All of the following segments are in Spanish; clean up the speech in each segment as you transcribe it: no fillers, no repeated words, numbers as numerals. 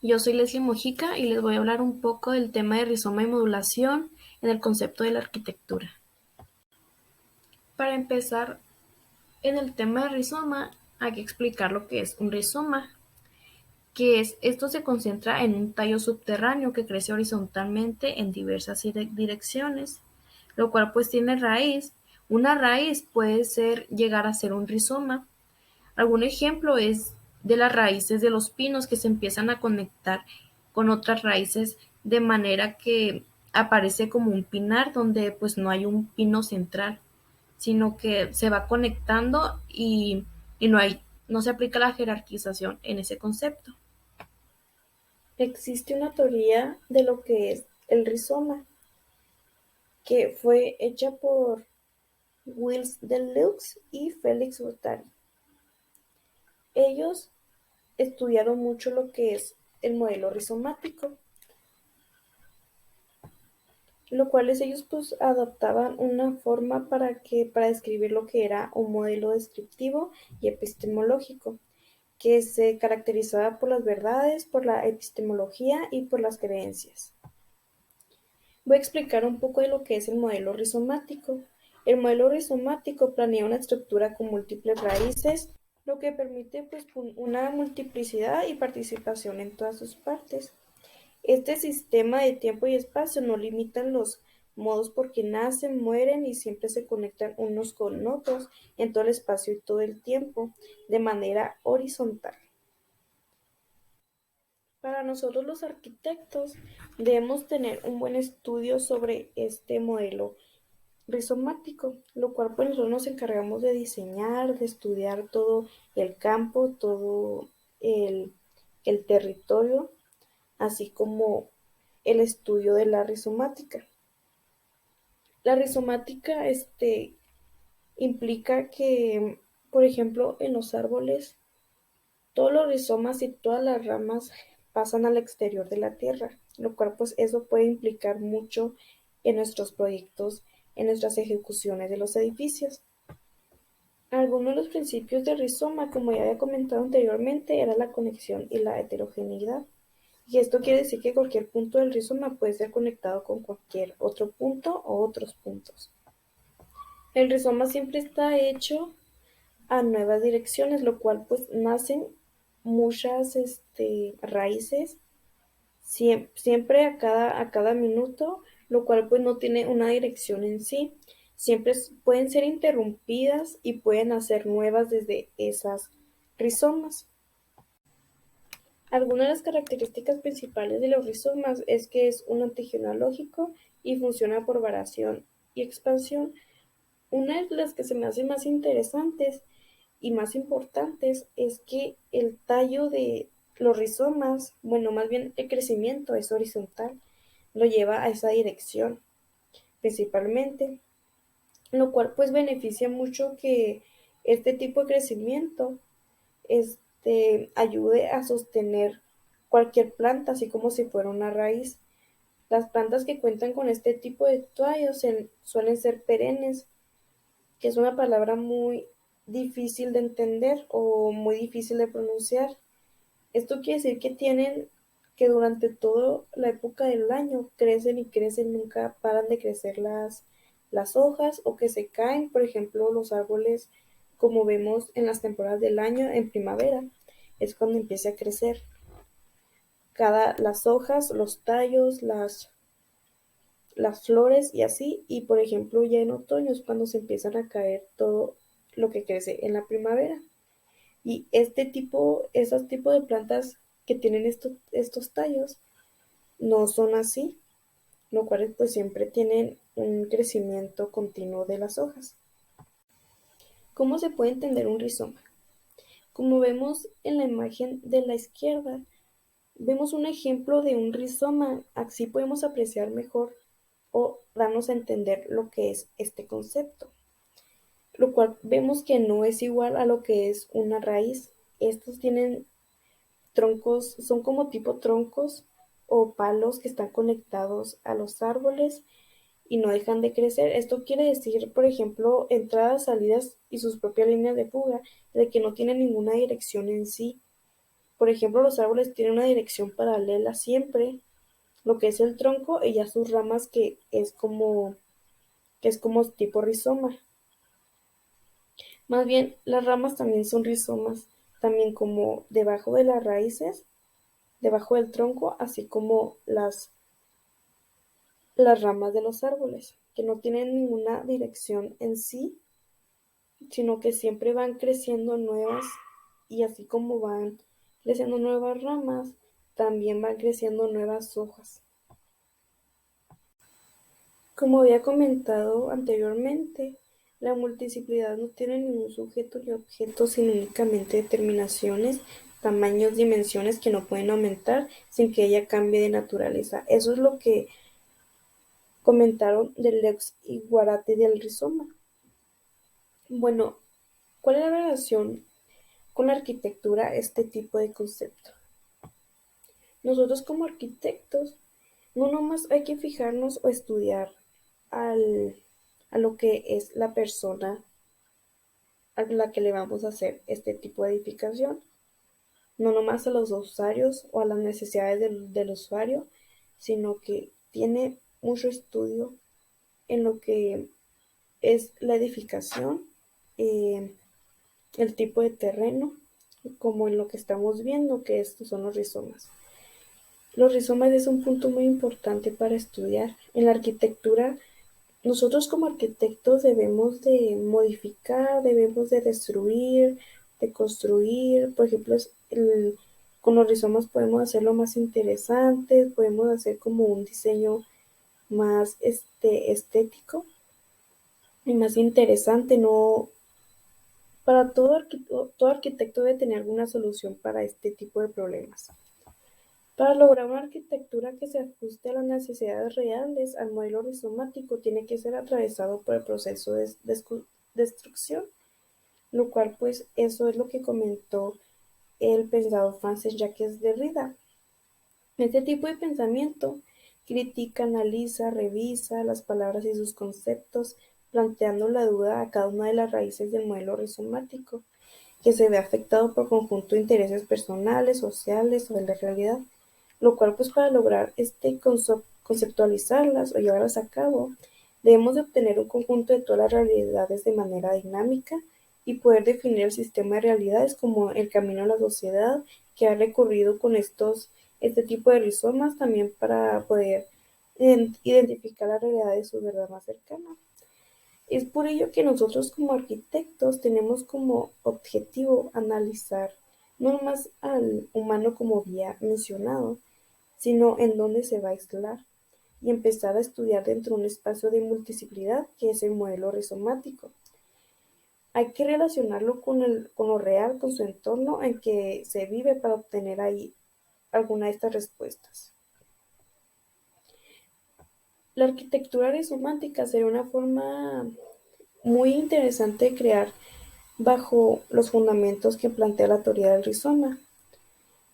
Yo soy Leslie Mojica y les voy a hablar un poco del tema de rizoma y modulación en el concepto de la arquitectura. Para empezar, en el tema de rizoma hay que explicar lo que es un rizoma, esto se concentra en un tallo subterráneo que crece horizontalmente en diversas direcciones, lo cual pues tiene raíz. Una raíz puede llegar a ser un rizoma. Algún ejemplo es de las raíces de los pinos que se empiezan a conectar con otras raíces de manera que aparece como un pinar donde pues no hay un pino central, sino que se va conectando y no se aplica la jerarquización en ese concepto. Existe una teoría de lo que es el rizoma, que fue hecha por Gilles Deleuze y Félix Guattari. Ellos estudiaron mucho lo que es el modelo rizomático, lo cual ellos pues adoptaban una forma para describir lo que era un modelo descriptivo y epistemológico, que se caracterizaba por las verdades, por la epistemología y por las creencias. Voy a explicar un poco de lo que es el modelo rizomático. El modelo rizomático planea una estructura con múltiples raíces, lo que permite pues una multiplicidad y participación en todas sus partes. Este sistema de tiempo y espacio no limitan los modos porque nacen, mueren y siempre se conectan unos con otros en todo el espacio y todo el tiempo, de manera horizontal. Para nosotros los arquitectos debemos tener un buen estudio sobre este modelo rizomático, lo cual pues nosotros nos encargamos de diseñar, de estudiar todo el campo, todo el, el territorio, así como el estudio de la rizomática. La rizomática implica que, por ejemplo, en los árboles, todos los rizomas y todas las ramas pasan al exterior de la tierra, lo cual pues eso puede implicar mucho en nuestros proyectos, en nuestras ejecuciones de los edificios. Algunos de los principios del rizoma, como ya había comentado anteriormente, era la conexión y la heterogeneidad. Y esto quiere decir que cualquier punto del rizoma puede ser conectado con cualquier otro punto o otros puntos. El rizoma siempre está hecho a nuevas direcciones, lo cual pues nacen muchas raíces siempre a cada minuto, lo cual pues no tiene una dirección en sí. Siempre pueden ser interrumpidas y pueden nacer nuevas desde esas rizomas. Algunas de las características principales de los rizomas es que es un antigenealógico y funciona por variación y expansión. Una de las que se me hace más interesantes y más importantes es que el tallo de los rizomas, bueno, más bien el crecimiento es horizontal, lo lleva a esa dirección principalmente, lo cual pues beneficia mucho que este tipo de crecimiento ayude a sostener cualquier planta, así como si fuera una raíz. Las plantas que cuentan con este tipo de tallos suelen ser perennes, que es una palabra muy difícil de entender o muy difícil de pronunciar. Esto quiere decir que durante toda la época del año crecen y crecen, nunca paran de crecer las hojas o que se caen, por ejemplo, los árboles, como vemos en las temporadas del año, en primavera, es cuando empieza a crecer. Las hojas, los tallos, las flores y así, y por ejemplo ya en otoño es cuando se empiezan a caer todo lo que crece en la primavera. Y esos tipos de plantas que tienen estos tallos no son así, lo cual pues siempre tienen un crecimiento continuo de las hojas. ¿Cómo se puede entender un rizoma? Como vemos en la imagen de la izquierda, vemos un ejemplo de un rizoma, así podemos apreciar mejor o darnos a entender lo que es este concepto, lo cual vemos que no es igual a lo que es una raíz. Estos tienen troncos, son como tipo troncos o palos que están conectados a los árboles y no dejan de crecer. Esto quiere decir, por ejemplo, entradas, salidas y sus propias líneas de fuga, de que no tienen ninguna dirección en sí. Por ejemplo, los árboles tienen una dirección paralela siempre, lo que es el tronco y ya sus ramas que es como tipo rizoma. Más bien, las ramas también son rizomas, también como debajo de las raíces, debajo del tronco, así como las ramas de los árboles, que no tienen ninguna dirección en sí, sino que siempre van creciendo nuevas y así como van creciendo nuevas ramas, también van creciendo nuevas hojas. Como había comentado anteriormente, la multiplicidad no tiene ningún sujeto ni objeto, sino únicamente determinaciones, tamaños, dimensiones que no pueden aumentar sin que ella cambie de naturaleza. Eso es lo que comentaron del Lex Iguarate del rizoma. Bueno, ¿cuál es la relación con la arquitectura este tipo de concepto? Nosotros como arquitectos no nomás hay que fijarnos o estudiar al, a lo que es la persona a la que le vamos a hacer este tipo de edificación, no nomás a los usuarios o a las necesidades del usuario, sino que tiene mucho estudio en lo que es la edificación, eh, el tipo de terreno, como en lo que estamos viendo, que estos son los rizomas. Los rizomas es un punto muy importante para estudiar. En la arquitectura, nosotros como arquitectos debemos de modificar, debemos de destruir, de construir. Por ejemplo, con los rizomas podemos hacerlo más interesante, podemos hacer como un diseño más estético y más interesante. No, para todo arquitecto debe tener alguna solución para este tipo de problemas. Para lograr una arquitectura que se ajuste a las necesidades reales, al modelo rizomático tiene que ser atravesado por el proceso de destrucción, lo cual pues eso es lo que comentó el pensador francés Jacques Derrida. Este tipo de pensamiento critica, analiza, revisa las palabras y sus conceptos, planteando la duda a cada una de las raíces del modelo rizomático, que se ve afectado por conjunto de intereses personales, sociales o de la realidad, lo cual pues para lograr conceptualizarlas o llevarlas a cabo, debemos de obtener un conjunto de todas las realidades de manera dinámica y poder definir el sistema de realidades como el camino a la sociedad que ha recorrido con este tipo de rizomas también para poder identificar la realidad de su verdad más cercana. Es por ello que nosotros como arquitectos tenemos como objetivo analizar no nomás al humano como había mencionado, sino en dónde se va a aislar y empezar a estudiar dentro de un espacio de multiplicidad que es el modelo rizomático. Hay que relacionarlo con lo real, con su entorno en que se vive para obtener ahí alguna de estas respuestas. La arquitectura rizomática sería una forma muy interesante de crear bajo los fundamentos que plantea la teoría del rizoma,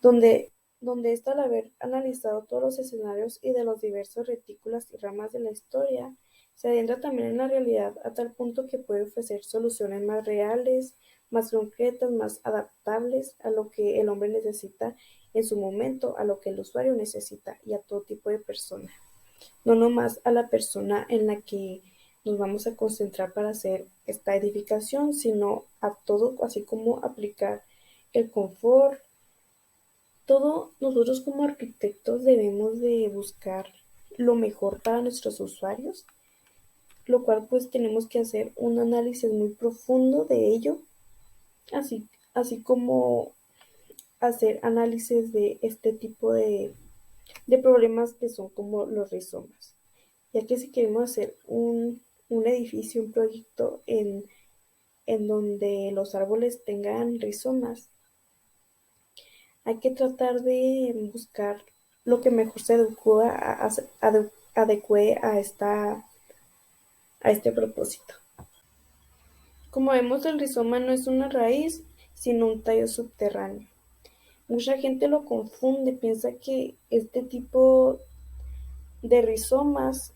donde, donde ésta al haber analizado todos los escenarios y de los diversos retículas y ramas de la historia, se adentra también en la realidad a tal punto que puede ofrecer soluciones más reales, más concretas, más adaptables a lo que el hombre necesita en su momento, a lo que el usuario necesita y a todo tipo de persona. No nomás a la persona en la que nos vamos a concentrar para hacer esta edificación, sino a todo, así como aplicar el confort. Todo nosotros como arquitectos debemos de buscar lo mejor para nuestros usuarios, lo cual pues tenemos que hacer un análisis muy profundo de ello, así como hacer análisis de este tipo de problemas que son como los rizomas, ya que si queremos hacer un edificio, un proyecto en donde los árboles tengan rizomas, hay que tratar de buscar lo que mejor se adecue a este propósito. Como vemos, el rizoma no es una raíz, sino un tallo subterráneo. Mucha gente lo confunde, piensa que este tipo de rizomas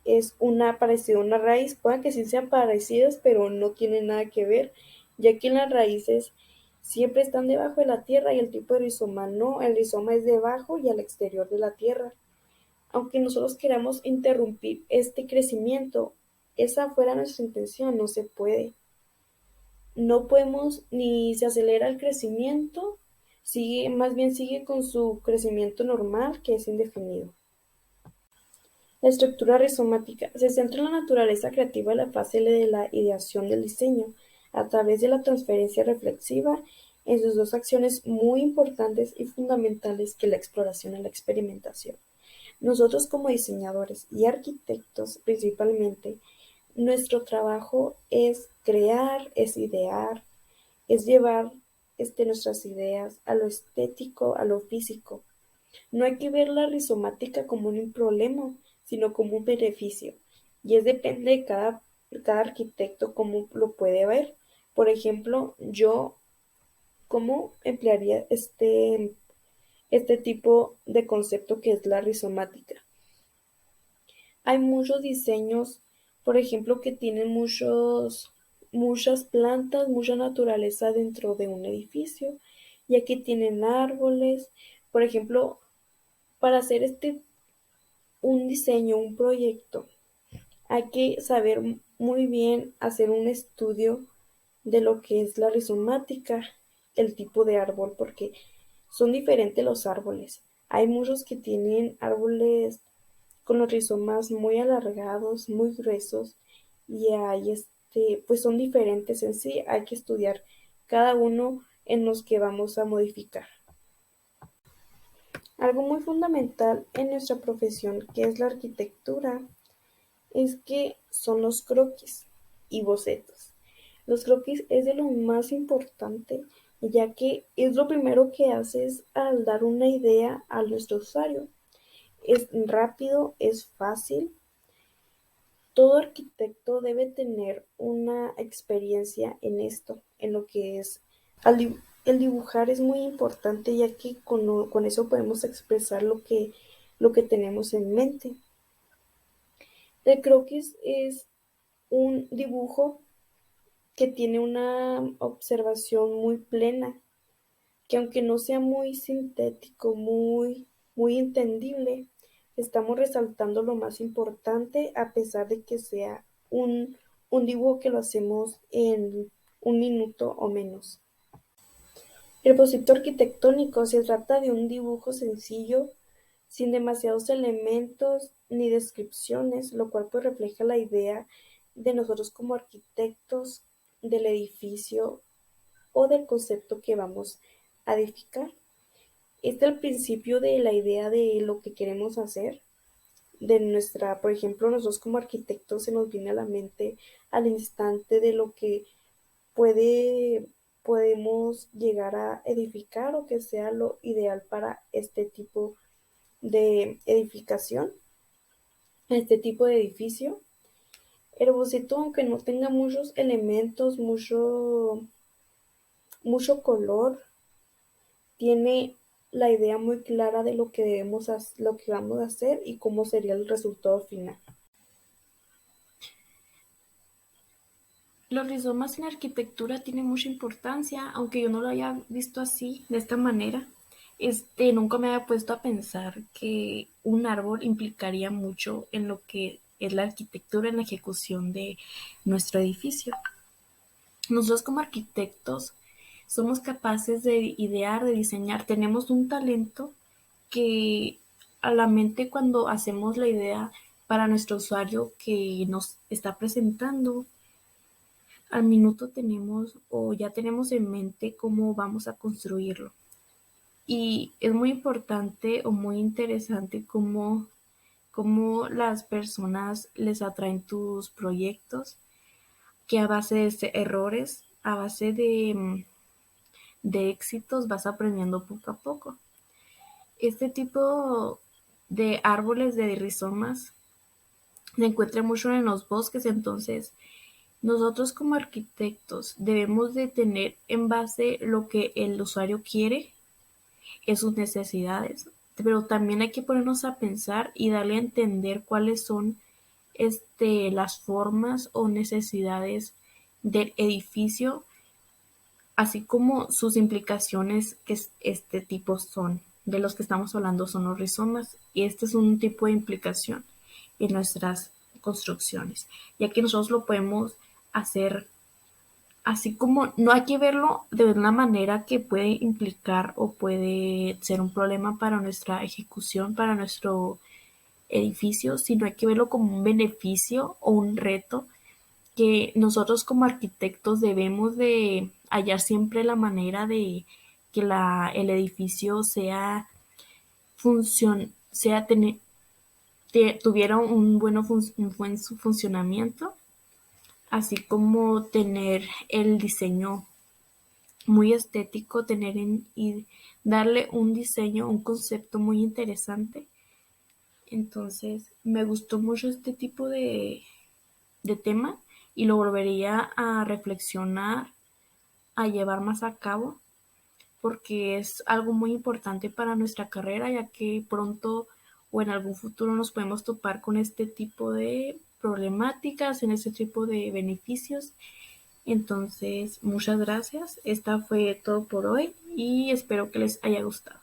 es una parecida a una raíz. Puede que sí sean parecidas, pero no tienen nada que ver, ya que en las raíces siempre están debajo de la tierra y el tipo de rizoma no, el rizoma es debajo y al exterior de la tierra. Aunque nosotros queramos interrumpir este crecimiento, esa fuera nuestra intención, no se puede. No podemos ni se acelera el crecimiento, sigue, más bien sigue con su crecimiento normal, que es indefinido. La estructura rizomática se centra en la naturaleza creativa de la fase de la ideación del diseño, a través de la transferencia reflexiva en sus dos acciones muy importantes y fundamentales que la exploración y la experimentación. Nosotros como diseñadores y arquitectos principalmente, nuestro trabajo es crear, es idear, es llevar nuestras ideas a lo estético, a lo físico. No hay que ver la rizomática como un problema, sino como un beneficio. Y es depende de cada arquitecto cómo lo puede ver. Por ejemplo, yo, ¿cómo emplearía este tipo de concepto que es la rizomática? Hay muchos diseños, por ejemplo, que tienen muchas plantas, mucha naturaleza dentro de un edificio, y aquí tienen árboles. Por ejemplo, para hacer un diseño, un proyecto, hay que saber muy bien hacer un estudio de lo que es la rizomática, el tipo de árbol, porque son diferentes los árboles. Hay muchos que tienen árboles con los rizomas muy alargados, muy gruesos, y hay pues son diferentes en sí, hay que estudiar cada uno en los que vamos a modificar. Algo muy fundamental en nuestra profesión, que es la arquitectura, es que son los croquis y bocetos. Los croquis es de lo más importante, ya que es lo primero que haces al dar una idea a nuestro usuario. Es rápido, es fácil. Todo arquitecto debe tener una experiencia en esto, en lo que es el dibujar es muy importante, ya que con eso podemos expresar lo que tenemos en mente. El croquis es un dibujo que tiene una observación muy plena, que aunque no sea muy sintético, muy entendible, estamos resaltando lo más importante a pesar de que sea un dibujo que lo hacemos en un minuto o menos. El boceto arquitectónico se trata de un dibujo sencillo, sin demasiados elementos ni descripciones, lo cual pues refleja la idea de nosotros como arquitectos del edificio o del concepto que vamos a edificar. Este es el principio de la idea de lo que queremos hacer, de nuestra, por ejemplo, nosotros como arquitectos se nos viene a la mente al instante de lo que puede, podemos llegar a edificar o que sea lo ideal para este tipo de edificación, este tipo de edificio. El boceto, aunque no tenga muchos elementos, mucho color, tiene la idea muy clara de lo que lo que vamos a hacer y cómo sería el resultado final. Los rizomas en arquitectura tienen mucha importancia, aunque yo no lo haya visto así, de esta manera. Nunca me había puesto a pensar que un árbol implicaría mucho en lo que es la arquitectura, en la ejecución de nuestro edificio. Nosotros como arquitectos somos capaces de idear, de diseñar, tenemos un talento que a la mente cuando hacemos la idea para nuestro usuario que nos está presentando, al minuto tenemos o ya tenemos en mente cómo vamos a construirlo. Y es muy importante o muy interesante cómo las personas les atraen tus proyectos, que a base de errores, a base de éxitos vas aprendiendo poco a poco. Este tipo de árboles de rizomas se encuentra mucho en los bosques, entonces nosotros como arquitectos debemos de tener en base lo que el usuario quiere, en sus necesidades, pero también hay que ponernos a pensar y darle a entender cuáles son las formas o necesidades del edificio así como sus implicaciones que este tipo son, de los que estamos hablando son los rizomas, y este es un tipo de implicación en nuestras construcciones, ya que nosotros lo podemos hacer así como no hay que verlo de una manera que puede implicar o puede ser un problema para nuestra ejecución, para nuestro edificio, sino hay que verlo como un beneficio o un reto que nosotros como arquitectos debemos de hallar siempre la manera de que el edificio tuviera un buen funcionamiento, así como tener el diseño muy estético, y darle un diseño, un concepto muy interesante. Entonces, me gustó mucho este tipo de tema y lo volvería a reflexionar, a llevar más a cabo, porque es algo muy importante para nuestra carrera, ya que pronto o en algún futuro nos podemos topar con este tipo de problemáticas, en este tipo de beneficios. Entonces, muchas gracias. Esta fue todo por hoy y espero que les haya gustado.